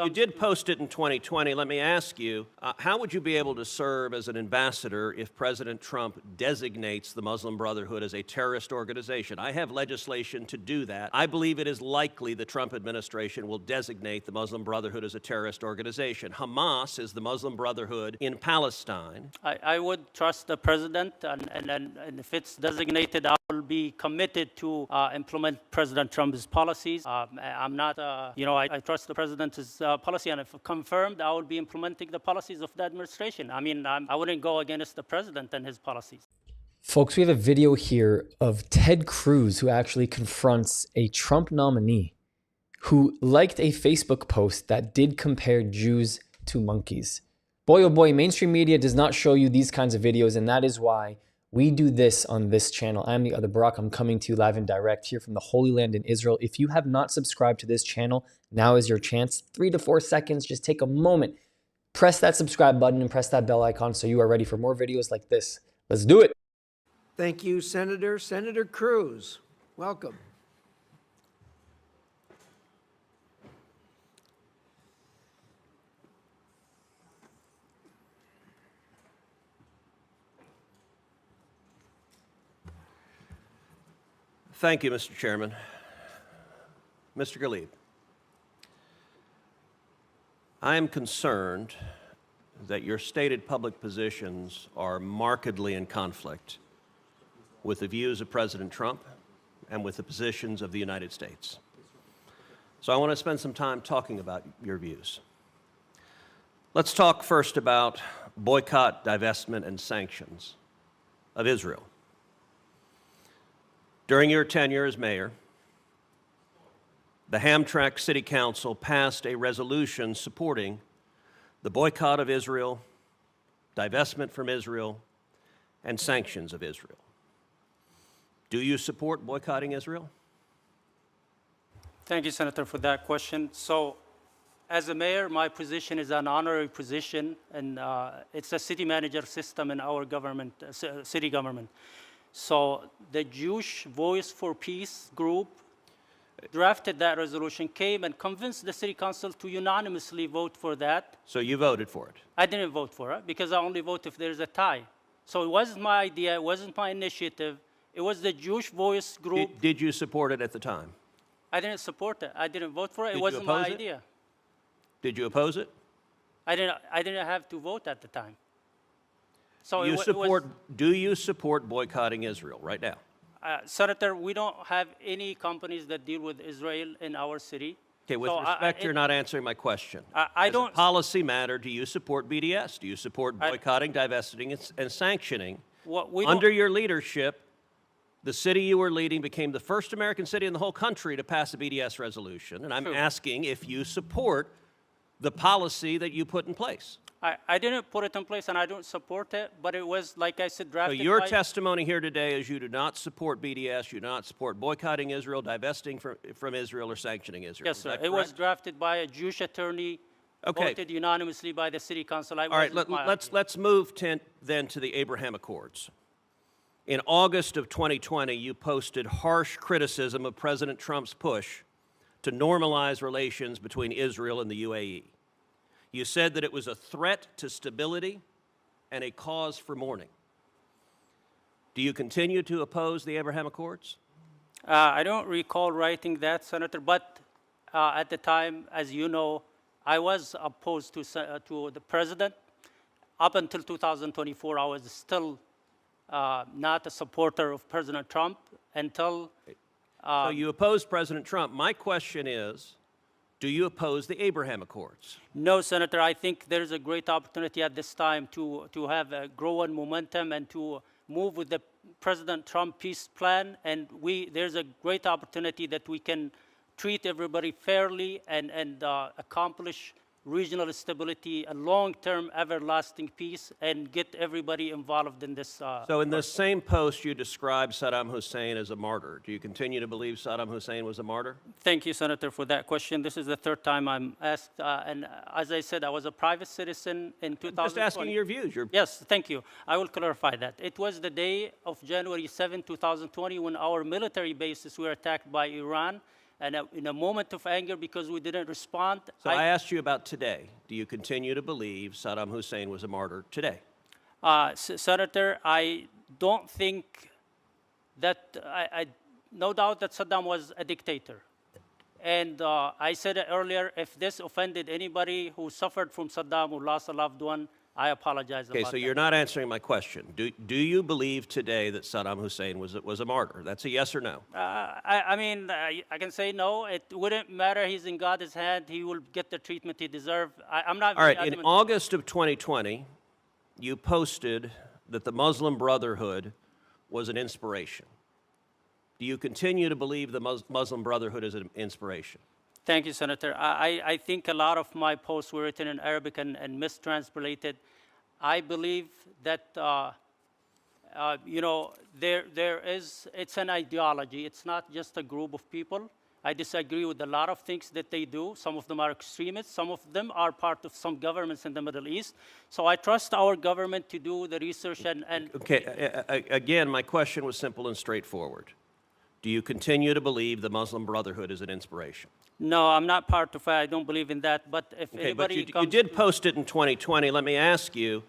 You did post it in 2020. Let me ask you, how would you be able to serve as an ambassador if President Trump designates the Muslim Brotherhood as a terrorist organization? I have legislation to do that. I believe it is likely the Trump administration will designate the Muslim Brotherhood as a terrorist organization. Hamas is the Muslim Brotherhood in Palestine. I would trust the president, and if it's designated, I will be committed to implement President Trump's policies. I'm not, I trust the president's policy, and if confirmed, I will be implementing the policies of the administration. I mean, I wouldn't go against the president and his policies. Folks, we have a video here of Ted Cruz, who actually confronts a Trump nominee who liked a Facebook post that did compare Jews to monkeys. Boy, oh boy, mainstream media does not show you these kinds of videos, and that is why we do this on this channel. I'm the other Barak. I'm coming to you live and direct here from the Holy Land in Israel. If you have not subscribed to this channel, now is your chance. 3 to 4 seconds. Just take a moment. Press that subscribe button and press that bell icon so you are ready for more videos like this. Let's do it. Thank you, Senator. Senator Cruz, welcome. Thank you, Mr. Chairman. Mr. Ghalib, I am concerned that your stated public positions are markedly in conflict with the views of President Trump and with the positions of the United States. So I want to spend some time talking about your views. Let's talk first about boycott, divestment, and sanctions of Israel. During your tenure as mayor, the Hamtramck City Council passed a resolution supporting the boycott of Israel, divestment from Israel, and sanctions of Israel. Do you support boycotting Israel? Thank you, Senator, for that question. So, as a mayor, my position is an honorary position, and it's a city manager system in our government, city government. So the Jewish Voice for Peace group drafted that resolution, came and convinced the city council to unanimously vote for that. So you voted for it? I didn't vote for it because I only vote if there's a tie. So it wasn't my idea, it wasn't my initiative. It was the Jewish Voice group. Did you support it at the time? I didn't support it. I didn't vote for it. It wasn't my idea. Did you oppose it? I didn't have to vote at the time. So do you support boycotting Israel right now? Senator, we don't have any companies that deal with Israel in our city. Okay, with respect, you're not answering my question. I don't. As a policy matter, do you support BDS? Do you support boycotting, divesting, and sanctioning? Under your leadership, the city you were leading became the first American city in the whole country to pass a BDS resolution, and I'm asking if you support the policy that you put in place. I didn't put it in place, and I don't support it, but it was, like I said, drafted So your testimony here today is you do not support BDS, you do not support boycotting Israel, divesting from Israel, or sanctioning Israel. Yes, sir. It was drafted by a Jewish attorney, voted unanimously by the city council. All right, let's move then to the Abraham Accords. In August of 2020, you posted harsh criticism of President Trump's push to normalize relations between Israel and the UAE. You said that it was a threat to stability and a cause for mourning. Do you continue to oppose the Abraham Accords? I don't recall writing that, Senator, but at the time, as you know, I was opposed to the president. Up until 2024, I was still not a supporter of President Trump until... So you opposed President Trump. My question is, do you oppose the Abraham Accords? No, Senator. I think there's a great opportunity at this time to have a growing momentum and to move with the President Trump peace plan. And there's a great opportunity that we can treat everybody fairly and accomplish regional stability, a long-term, everlasting peace, and get everybody involved in this. So in this same post, you described Saddam Hussein as a martyr. Do you continue to believe Saddam Hussein was a martyr? Thank you, Senator, for that question. This is the third time I'm asked. And as I said, I was a private citizen in 2020. I'm just asking your views. Yes, thank you. I will clarify that. It was the day of January 7, 2020, when our military bases were attacked by Iran. and in a moment of anger because we didn't respond. So I asked you about today. Do you continue to believe Saddam Hussein was a martyr today? Senator, I don't think that, no doubt that Saddam was a dictator. And I said it earlier, if this offended anybody who suffered from Saddam, who lost a loved one, I apologize Okay, about so that. you're not answering my question. Do you believe today that Saddam Hussein was a martyr? That's a yes or no. I mean, I can say no. It wouldn't matter. He's in God's hand. He will get the treatment he deserves. I'm not All very right, in adamant. August of 2020, you posted that the Muslim Brotherhood was an inspiration. Do you continue to believe the Muslim Brotherhood is an inspiration? Thank you, Senator. I think a lot of my posts were written in Arabic and mistranslated. I believe that, you know, it's an ideology. It's not just a group of people. I disagree with a lot of things that they do. Some of them are extremists. Some of them are part of some governments in the Middle East. So I trust our government to do the research and Okay, again, my question was simple and straightforward. Do you continue to believe the Muslim Brotherhood is an inspiration? No, I'm not part of it. I don't believe in that. But if Okay, anybody but you comes did to- post it in 2020. Let me ask you,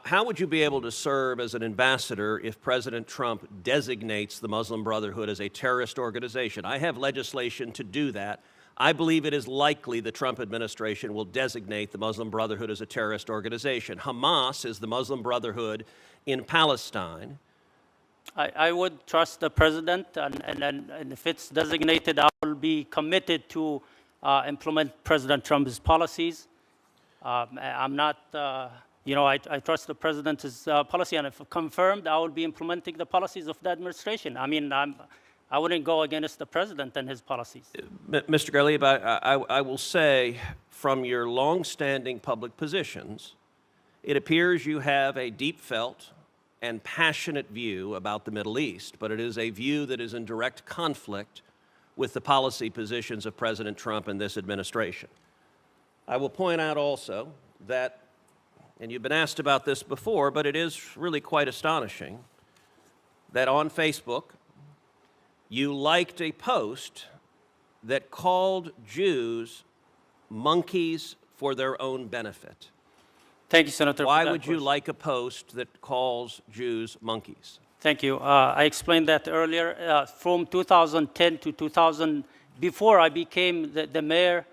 how would you be able to serve as an ambassador if President Trump designates the Muslim Brotherhood as a terrorist organization? I have legislation to do that. I believe it is likely the Trump administration will designate the Muslim Brotherhood as a terrorist organization. Hamas is the Muslim Brotherhood in Palestine. I would trust the president, and if it's designated, I will be committed to implement President Trump's policies. I'm not, you know, I trust the president's policy, and if confirmed, I will be implementing the policies of the administration. I mean, I wouldn't go against the president and his policies. Mr. Ghalib, I will say, from your long-standing public positions, it appears you have a deep-felt and passionate view about the Middle East, but it is a view that is in direct conflict with the policy positions of President Trump and this administration. I will point out also that, and you've been asked about this before, but it is really quite astonishing, that on Facebook, you liked a post that called Jews monkeys for their own benefit. Thank you, Senator. Why for that would you question. like a post that calls Jews monkeys? Thank you. I explained that earlier. From 2010 to 2000, before I became the mayor,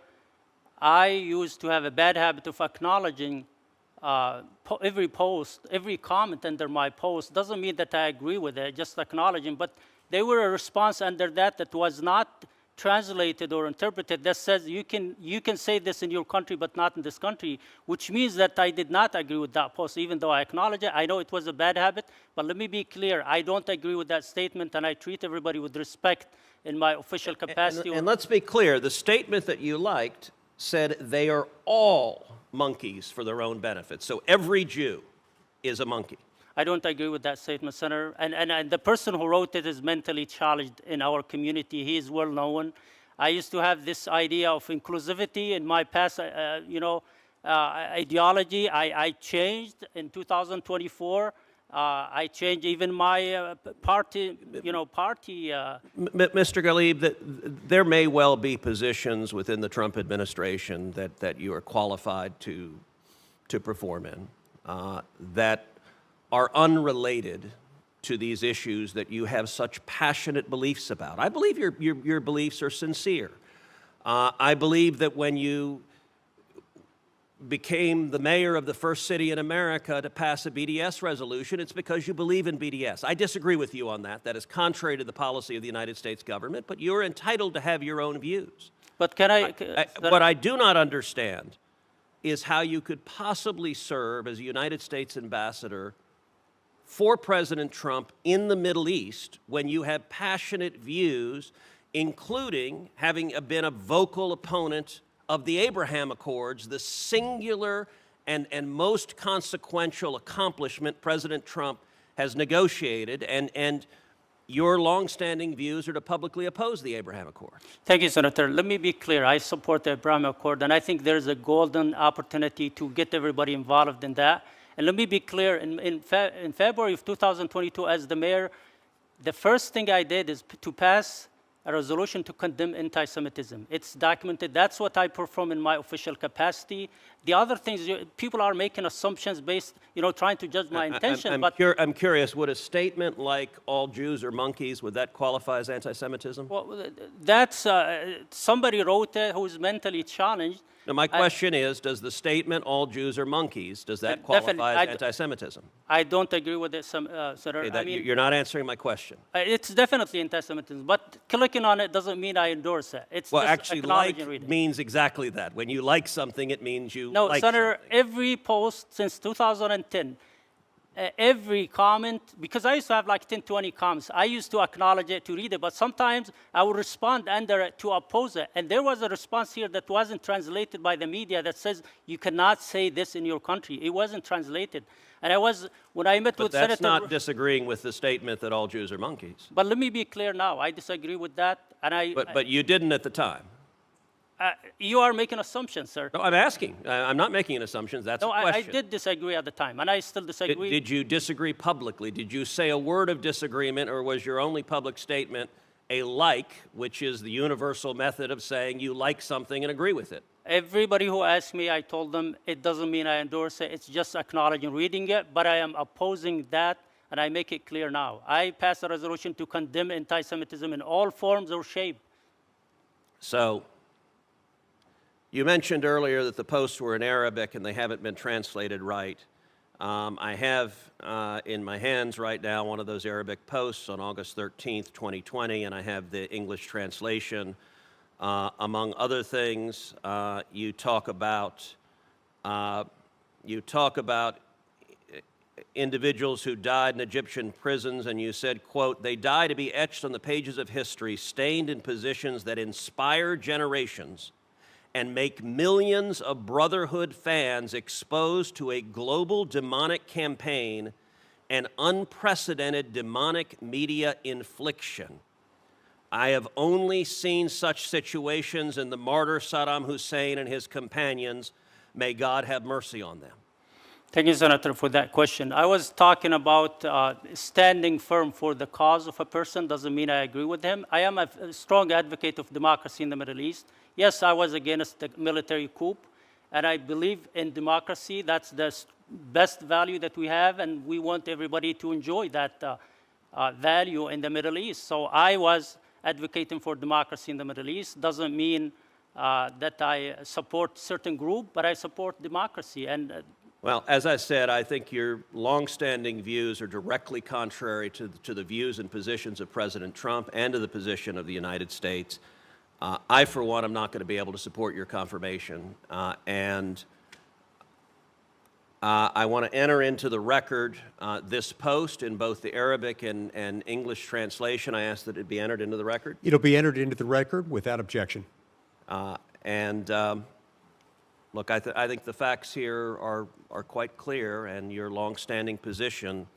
I used to have a bad habit of acknowledging every post, every comment under my post. Doesn't mean that I agree with it, just acknowledging. But they were a response under that was not translated or interpreted that says you can say this in your country but not in this country, which means that I did not agree with that post, even though I acknowledge it. I know it was a bad habit, but let me be clear. I don't agree with that statement, and I treat everybody with respect in my official capacity. And let's be clear, the statement that you liked said they are all monkeys for their own benefit. So every Jew is a monkey. I don't agree with that statement, Senator. And the person who wrote it is mentally challenged in our community. He is well known. I used to have this idea of inclusivity in my past, ideology. I changed in 2024. I changed even my party, Mr. Ghalib, there may well be positions within the Trump administration that you are qualified to perform in that are unrelated to these issues that you have such passionate beliefs about. I believe your beliefs are sincere. I believe that when you became the mayor of the first city in America to pass a BDS resolution, it's because you believe in BDS. I disagree with you on that. That is contrary to the policy of the United States government, but you're entitled to have your own views. But can What I do not understand is how you could possibly serve as a United States ambassador for President Trump in the Middle East when you have passionate views, including having been a vocal opponent of the Abraham Accords, the singular and most consequential accomplishment President Trump has negotiated, and your longstanding views are to publicly oppose the Abraham Accord. Thank you, Senator. Let me be clear. I support the Abraham Accord, and I think there's a golden opportunity to get everybody involved in that. And let me be clear, in February of 2022, as the mayor, the first thing I did is to pass a resolution to condemn anti-Semitism. It's documented. That's what I perform in my official capacity. The other things, people are making assumptions based, trying to judge my intention. I'm curious, would a statement like all Jews are monkeys, would that qualify as anti-Semitism? Well, that's, somebody wrote it who's mentally challenged. Now, my question is, does the statement all Jews are monkeys, does that qualify as anti-Semitism? I don't agree with it, Senator. Okay, you're not answering my question. It's definitely anti-Semitism, but clicking on it doesn't mean I endorse it. It's Well, just actually, acknowledging reading. means exactly that. When you like something, it means you No, like Senator, something. every post since 2010, every comment, because I used to have like 10, 20 comments, I used to acknowledge it, to read it, but sometimes I would respond under it to oppose it. And there was a response here that wasn't translated by the media that says, you cannot say this in your country. It wasn't translated. And when I met with But that's Senator... not disagreeing with the statement that all Jews are monkeys. But let me be clear now, I disagree with that, and But you didn't at the time. you are making assumptions, sir. No, I'm asking. I'm not making an assumption. That's No, a I question. did disagree at the time, and I still disagree. Did you disagree publicly? Did you say a word of disagreement, or was your only public statement a like, which is the universal method of saying you like something and agree with it? Everybody who asked me, I told them it doesn't mean I endorse it. It's just acknowledging reading it, but I am opposing that, and I make it clear now. I passed a resolution to condemn anti-Semitism in all forms or shape. So, you mentioned earlier that the posts were in Arabic and they haven't been translated right. I have in my hands right now one of those Arabic posts on August 13th, 2020, and I have the English translation. Among other things, you talk about individuals who died in Egyptian prisons, and you said, quote, "They die to be etched on the pages of history, stained in positions that inspire generations and make millions of Brotherhood fans exposed to a global demonic campaign and unprecedented demonic media infliction. I have only seen such situations in the martyr Saddam Hussein and his companions. May God have mercy on them." Thank you, Senator, for that question. I was talking about standing firm for the cause of a person doesn't mean I agree with him. I am a strong advocate of democracy in the Middle East. Yes, I was against the military coup, and I believe in democracy. That's the best value that we have, and we want everybody to enjoy that value in the Middle East. So I was advocating for democracy in the Middle East. Doesn't mean that I support certain group, but I support democracy. And well, as I said, I think your longstanding views are directly contrary to the views and positions of President Trump and to the position of the United States. I, for one, am not going to be able to support your confirmation. I want to enter into the record this post in both the Arabic and English translation. I ask that it be entered into the record. It'll be entered into the record without objection. Look, I think the facts here are quite clear, and your longstanding position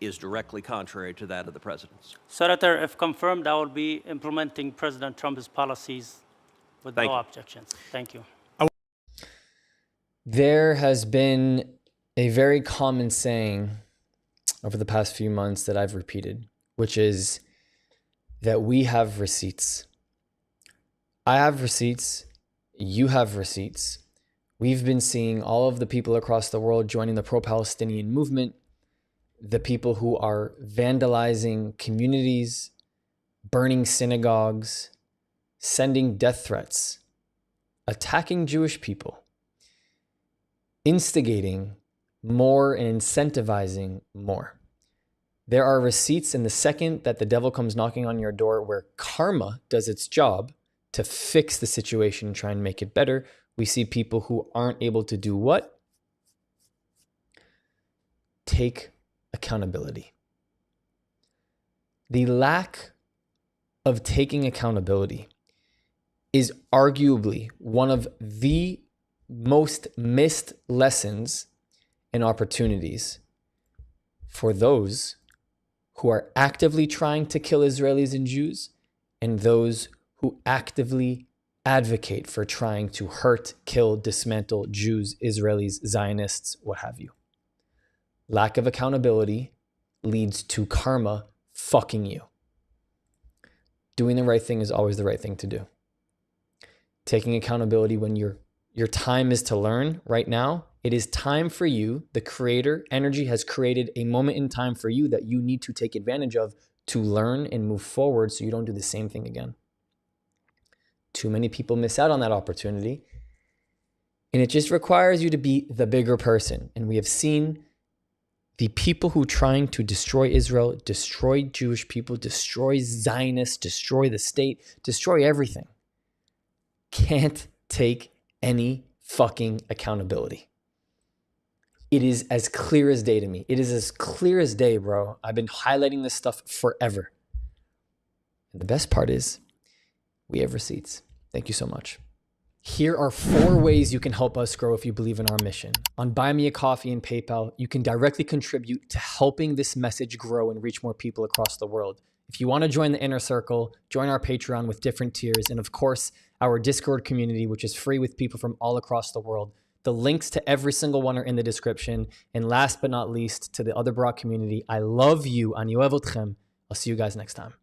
is directly contrary to that of the President's. Senator, if confirmed, I will be implementing President Trump's policies with no objections. Thank you. There has been a very common saying over the past few months that I've repeated, which is that we have receipts. I have receipts. You have receipts. We've been seeing all of the people across the world joining the pro-Palestinian movement, the people who are vandalizing communities, burning synagogues, sending death threats, attacking Jewish people, instigating more and incentivizing more. There are receipts in the second that the devil comes knocking on your door where karma does its job to fix the situation and try and make it better. We see people who aren't able to do what? Take accountability. The lack of taking accountability is arguably one of the most missed lessons and opportunities for those who are actively trying to kill Israelis and Jews and those who actively advocate for trying to hurt, kill, dismantle Jews, Israelis, Zionists, what have you. Lack of accountability leads to karma fucking you. doing the right thing is always the right thing to do. Taking accountability when your time is to learn right now. It is time for you. The creator, energy, has created a moment in time for you that you need to take advantage of to learn and move forward so you don't do the same thing again. Too many people miss out on that opportunity. And it just requires you to be the bigger person. And we have seen the people who are trying to destroy Israel, destroy Jewish people, destroy Zionists, destroy the state, destroy everything, can't take any fucking accountability. It is as clear as day to me. It is as clear as day, bro. I've been highlighting this stuff forever. And the best part is we have receipts. Thank you so much. Here are 4 ways you can help us grow if you believe in our mission. On Buy Me a Coffee and PayPal, you can directly contribute to helping this message grow and reach more people across the world. If you want to join the inner circle, join our Patreon with different tiers, and of course, our Discord community, which is free with people from all across the world. The links to every single one are in the description. And last but not least, to the other Brock community, I love you. Ani ohev otchem. I'll see you guys next time.